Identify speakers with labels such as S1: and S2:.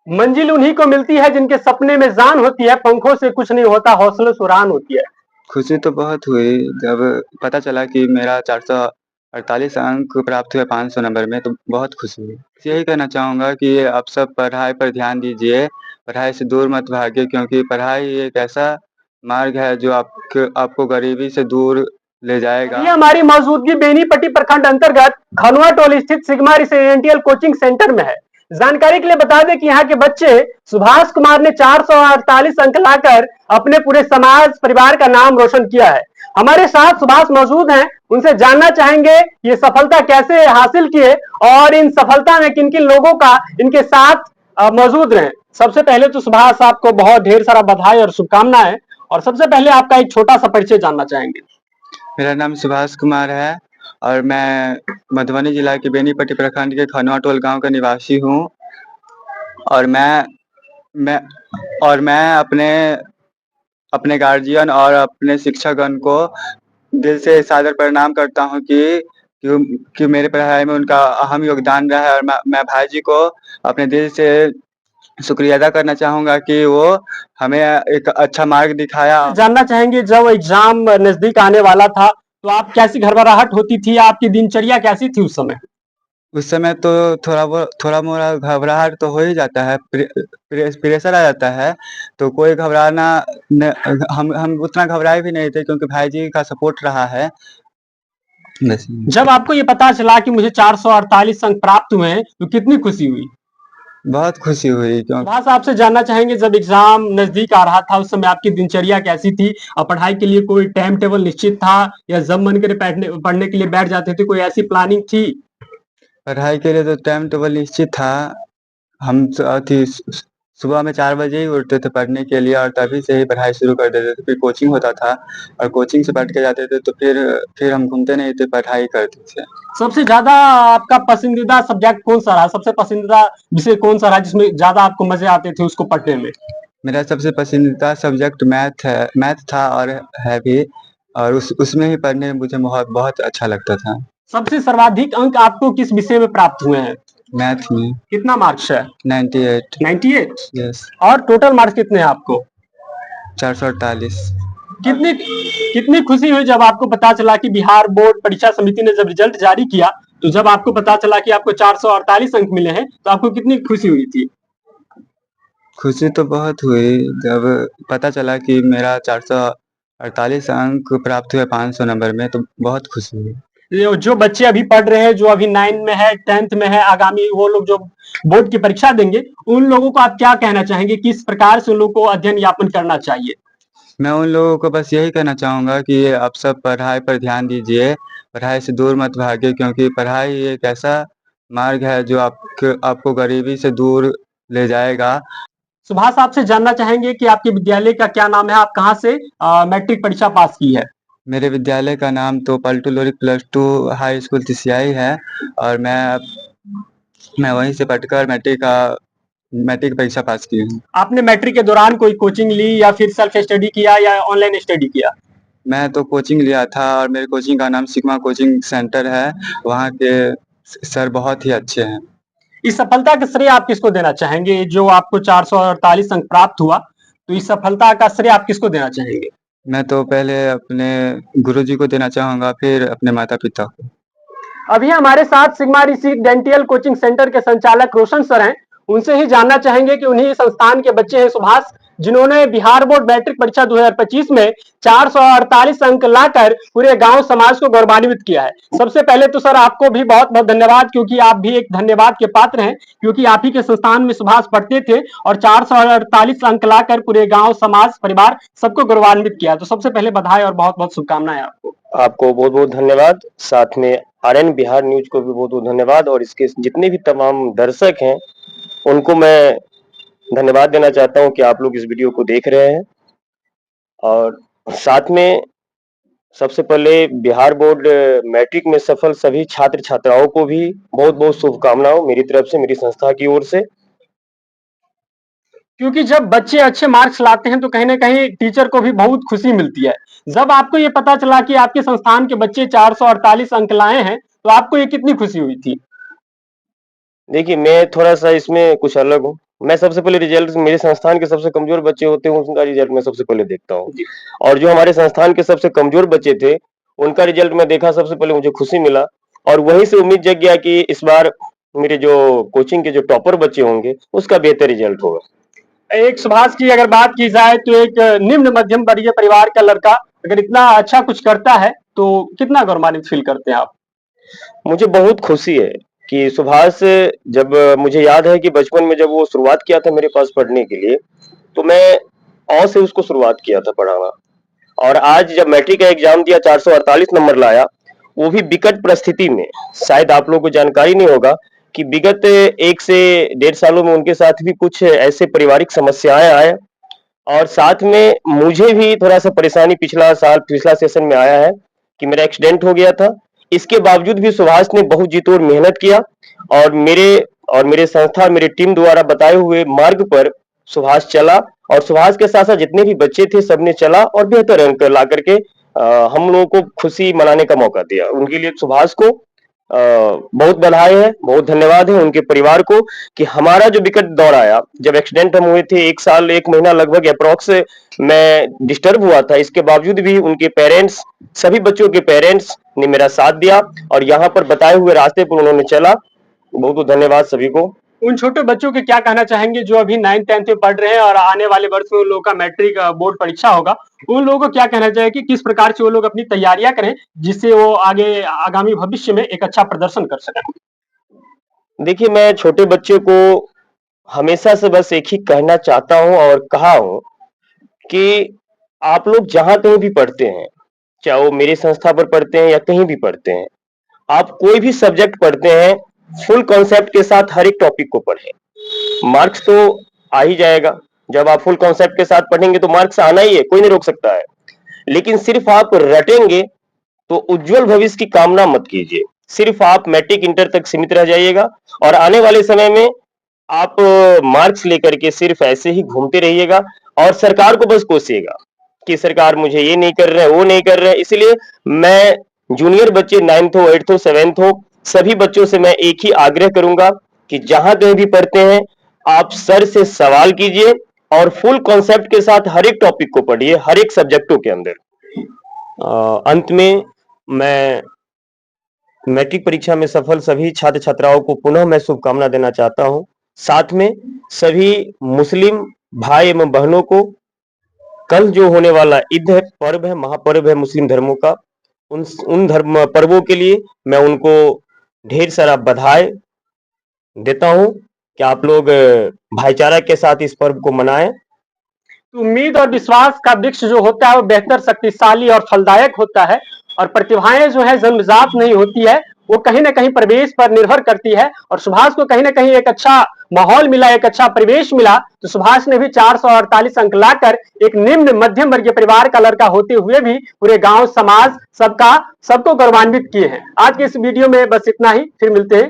S1: मंजिल उन्हीं को मिलती है जिनके सपने में जान होती है, पंखों से कुछ नहीं होता, हौसलों से उड़ान होती है।
S2: खुशी तो बहुत हुई जब पता चला कि मेरा 448 अंक प्राप्त हुए 500 नंबर में, तो बहुत खुशी हुई। यही कहना चाहूँगा कि आप सब पढ़ाई पर ध्यान दीजिए, पढ़ाई से दूर मत भागिए, क्योंकि पढ़ाई एक ऐसा मार्ग है जो आपको गरीबी से दूर ले जाएगा।
S1: ये हमारी मौजूदगी बेनीपट्टी प्रखंड अंतर्गत खनुआ टोल स्थित सिग्मा रेसिडेंशियल कोचिंग सेंटर में है। जानकारी के लिए बता दें कि यहाँ के बच्चे सुभाष कुमार ने 448 अंक लाकर अपने पूरे समाज परिवार का नाम रोशन किया है। हमारे साथ सुभाष मौजूद हैं, उनसे जानना चाहेंगे ये सफलता कैसे हासिल किए और इन सफलता में किन किन लोगों का इनके साथ मौजूद रहे। सबसे पहले तो सुभाष आपको बहुत ढेर सारा बधाई और शुभकामनाएं, और सबसे पहले आपका एक छोटा सा परिचय जानना चाहेंगे।
S2: मेरा नाम सुभाष कुमार है और मैं मधुबनी जिला के बेनीपट्टी प्रखंड के खनुआ टोल गांव का निवासी हूं, और मैं मैं अपने गार्जियन और अपने शिक्षकगण को दिल से सादर प्रणाम करता हूं कि मेरे पढ़ाई में उनका अहम योगदान रहा है, और मैं भाई जी को अपने दिल से शुक्रिया अदा करना चाहूँगा कि वो हमें एक अच्छा मार्ग दिखाया।
S1: जानना चाहेंगे जब एग्जाम नजदीक आने वाला था तो आप कैसी घबराहट होती थी, आपकी दिनचर्या कैसी थी उस समय?
S2: उस समय तो थोड़ा मोड़ा घबराहट तो हो ही जाता है, प्रेशर आ जाता है, तो कोई घबराना न हम उतना घबराए भी नहीं थे, क्योंकि भाई जी का सपोर्ट रहा है। बस।
S1: जब आपको ये पता चला कि मुझे 448 अंक प्राप्त हुए हैं तो कितनी खुशी हुई?
S2: बहुत खुशी हुई
S1: सुभाष आपसे जानना चाहेंगे जब एग्जाम नजदीक आ रहा था उस समय आपकी दिनचर्या कैसी थी और पढ़ाई के लिए कोई टाइम टेबल निश्चित था या जब मन करे पढ़ने के लिए बैठ जाते थे, कोई ऐसी प्लानिंग थी?
S2: पढ़ाई के लिए तो टाइम टेबल निश्चित था। हम सुबह में 4 बजे ही उठते थे पढ़ने के लिए, और तभी से ही पढ़ाई शुरू कर देते थे। फिर कोचिंग होता था और कोचिंग से पढ़ के जाते थे, तो फिर हम घूमते नहीं थे, पढ़ाई करते थे।
S1: सबसे ज्यादा आपका पसंदीदा सब्जेक्ट कौन सा रहा, सबसे पसंदीदा विषय कौन सा रहा जिसमें ज्यादा आपको मजे आते थे उसको पढ़ने में?
S2: मेरा सबसे पसंदीदा सब्जेक्ट मैथ था और है भी, और उसमें ही पढ़ने में मुझे बहुत अच्छा लगता था।
S1: सबसे सर्वाधिक अंक आपको किस विषय में प्राप्त हुए हैं?
S2: मैथ में।
S1: कितना मार्क्स है?
S2: 98।
S1: 98।
S2: यस।
S1: और टोटल मार्क्स कितने हैं आपको?
S2: 448।
S1: कितनी कितनी खुशी हुई जब आपको पता चला कि बिहार बोर्ड परीक्षा समिति ने जब रिजल्ट जारी किया, तो जब आपको पता चला कि आपको 448 अंक मिले हैं तो आपको कितनी खुशी हुई थी?
S2: खुशी तो बहुत हुई जब पता चला कि मेरा 448 अंक प्राप्त हुए 500 नंबर में, तो बहुत खुशी हुई।
S1: जो बच्चे अभी पढ़ रहे हैं, जो अभी 9 में है, 10th में है, आगामी वो लोग जो बोर्ड की परीक्षा देंगे, उन लोगों को आप क्या कहना चाहेंगे, किस प्रकार से उन लोगों को अध्ययन यापन करना चाहिए?
S2: मैं उन लोगों को बस यही कहना चाहूँगा कि आप सब पढ़ाई पर ध्यान दीजिए, पढ़ाई से दूर मत भागिए, क्योंकि पढ़ाई एक ऐसा मार्ग है जो आपको गरीबी से दूर ले जाएगा।
S1: सुभाष आपसे जानना चाहेंगे कि आपके विद्यालय का क्या नाम है, आप कहाँ से मैट्रिक परीक्षा पास की है?
S2: मेरे विद्यालय का नाम तो पलटू लोरिक +2 हाई स्कूल तिसियाई है, और मैं वहीं से पढ़कर मैट्रिक परीक्षा पास की हूँ।
S1: आपने मैट्रिक के दौरान कोई कोचिंग ली या फिर सेल्फ स्टडी किया या ऑनलाइन स्टडी किया?
S2: मैं तो कोचिंग लिया था, और मेरे कोचिंग का नाम सिग्मा कोचिंग सेंटर है। वहाँ के सर बहुत ही अच्छे हैं।
S1: इस सफलता का श्रेय आप किसको देना चाहेंगे? जो आपको 448 अंक प्राप्त हुआ, तो इस सफलता का श्रेय आप किसको देना चाहेंगे?
S2: मैं तो पहले अपने गुरुजी को देना चाहूँगा, फिर अपने माता-पिता को।
S1: अभी हमारे साथ सिग्मा रेसिडेंशियल कोचिंग सेंटर के संचालक रोशन सर हैं, उनसे ही जानना चाहेंगे कि उन्हीं संस्थान के बच्चे हैं सुभाष, जिन्होंने बिहार बोर्ड मैट्रिक परीक्षा 2025 में 448 अंक लाकर पूरे गांव समाज को गौरवान्वित किया है। सबसे पहले तो सर आपको भी बहुत बहुत धन्यवाद, क्योंकि आप भी एक धन्यवाद के पात्र हैं, क्योंकि आप ही के संस्थान में सुभाष पढ़ते थे और 448 अंक लाकर पूरे गांव समाज परिवार सबको गौरवान्वित किया। तो सबसे पहले बधाई और बहुत बहुत शुभकामनाएं आपको।
S3: आपको बहुत बहुत धन्यवाद, साथ में आरएन बिहार न्यूज को भी बहुत बहुत धन्यवाद, और इसके जितने भी तमाम दर्शक हैं उनको मैं धन्यवाद देना चाहता हूं कि आप लोग इस वीडियो को देख रहे हैं। और साथ में सबसे पहले बिहार बोर्ड मैट्रिक में सफल सभी छात्र छात्राओं को भी बहुत बहुत शुभकामनाएं मेरी तरफ से, मेरी संस्था की ओर से।
S1: क्योंकि जब बच्चे अच्छे मार्क्स लाते हैं तो कहीं ना कहीं टीचर को भी बहुत खुशी मिलती है। जब आपको ये पता चला कि आपके संस्थान के बच्चे 448 अंक लाए हैं तो आपको ये कितनी खुशी हुई थी?
S3: देखिए, मैं थोड़ा सा इसमें कुछ अलग हूँ। मैं सबसे पहले रिजल्ट मेरे संस्थान के सबसे कमजोर बच्चे होते हैं उनका रिजल्ट मैं सबसे पहले देखता हूँ। और जो हमारे संस्थान के सबसे कमजोर बच्चे थे उनका रिजल्ट मैं देखा, सबसे पहले मुझे खुशी मिला और वहीं से उम्मीद जग गया कि इस बार मेरे जो कोचिंग के जो टॉपर बच्चे होंगे उसका बेहतर रिजल्ट होगा।
S1: एक सुभाष की अगर बात की जाए तो एक निम्न मध्यम वर्गीय परिवार का लड़का अगर इतना अच्छा कुछ करता है तो कितना गौरवान्वित फील करते हैं आप?
S3: मुझे बहुत खुशी है कि सुभाष, जब मुझे याद है कि बचपन में जब वो शुरुआत किया था मेरे पास पढ़ने के लिए, तो मैं अ से उसको शुरुआत किया था पढ़ाना। और आज जब मैट्रिक का एग्जाम दिया 448 नंबर लाया, वो भी विकट परिस्थिति में। शायद आप लोगों को जानकारी नहीं होगा कि विगत 1 से 1.5 सालों में उनके साथ भी कुछ ऐसे पारिवारिक समस्याएं आए और साथ में मुझे भी थोड़ा-सा परेशानी पिछला सेशन में आया है कि मेरा एक्सीडेंट हो गया था। इसके बावजूद भी सुभाष ने बहुत जी तोड़ मेहनत किया और मेरे संस्था, मेरी टीम द्वारा बताए हुए मार्ग पर सुभाष चला और सुभाष के साथ-साथ जितने भी बच्चे थे सबने चला और बेहतर अंक ला करके हम लोगों को खुशी मनाने का मौका दिया। उनके लिए सुभाष को बहुत बधाई है, बहुत धन्यवाद है उनके परिवार को कि हमारा जो विकट दौर आया, जब एक्सीडेंट हम हुए थे 1 साल 1 महीना लगभग एप्रॉक्स मैं डिस्टर्ब हुआ था, इसके बावजूद भी उनके पेरेंट्स, सभी बच्चों के पेरेंट्स ने मेरा साथ दिया और यहाँ पर बताए हुए रास्ते पर उन्होंने चला। बहुत-बहुत धन्यवाद सभी को।
S1: उन छोटे बच्चों के क्या कहना चाहेंगे जो अभी 9th 10th में पढ़ रहे हैं और आने वाले वर्ष में उन लोगों का मैट्रिक बोर्ड परीक्षा होगा, उन लोगों को क्या कहना चाहिए कि किस प्रकार से वो लोग अपनी तैयारियां करें जिससे वो आगे आगामी भविष्य में एक अच्छा प्रदर्शन कर सकें?
S3: देखिए, मैं छोटे बच्चे को हमेशा से बस एक ही कहना चाहता हूँ और कहा हूँ कि आप लोग जहाँ कहीं भी पढ़ते हैं, चाहे वो मेरी संस्था पर पढ़ते हैं या कहीं भी पढ़ते हैं, आप कोई भी सब्जेक्ट पढ़ते हैं, फुल कॉन्सेप्ट के साथ हर एक टॉपिक को पढ़ें। मार्क्स तो आ ही जाएगा, जब आप फुल कॉन्सेप्ट के साथ पढ़ेंगे तो मार्क्स आना ही है, कोई नहीं रोक सकता है। लेकिन सिर्फ आप रटेंगे तो उज्जवल भविष्य की कामना मत कीजिए। सिर्फ आप मैट्रिक इंटर तक सीमित रह जाइएगा और आने वाले समय में आप मार्क्स लेकर के सिर्फ ऐसे ही घूमते रहिएगा और सरकार को बस कोसिएगा कि सरकार मुझे ये नहीं कर रहे हैं, वो नहीं कर रहे हैं। इसलिए मैं जूनियर बच्चे 9th हो, 8th हो, 7th हो, सभी बच्चों से मैं एक ही आग्रह करूंगा कि जहां कहीं भी पढ़ते हैं, आप सर से सवाल कीजिए और फुल कॉन्सेप्ट के साथ हर एक टॉपिक को पढ़िए, हर एक सब्जेक्टों के अंदर। अंत में मैं मैट्रिक परीक्षा में सफल सभी छात्र छात्राओं को पुनः मैं शुभकामना देना चाहता हूं। साथ में सभी मुस्लिम भाई एवं बहनों को कल जो होने वाला ईद है, पर्व है, महापर्व है मुस्लिम धर्मों का, उन धर्म पर्वों के लिए मैं उनको ढेर सारा बधाई देता हूं कि आप लोग भाईचारा के साथ इस पर्व को मनाएं।
S1: उम्मीद और विश्वास का वृक्ष जो होता है वो बेहतर, शक्तिशाली और फलदायक होता है और प्रतिभाएं जो है जन्मजात नहीं होती है, वो कहीं ना कहीं परिवेश पर निर्भर करती है। और सुभाष को कहीं ना कहीं एक अच्छा माहौल मिला, एक अच्छा परिवेश मिला, तो सुभाष ने भी 448 अंक लाकर एक निम्न मध्यम वर्गीय परिवार का लड़का होते हुए भी पूरे गांव समाज सबको गौरवान्वित किए हैं। आज के इस वीडियो में बस इतना ही, फिर मिलते हैं।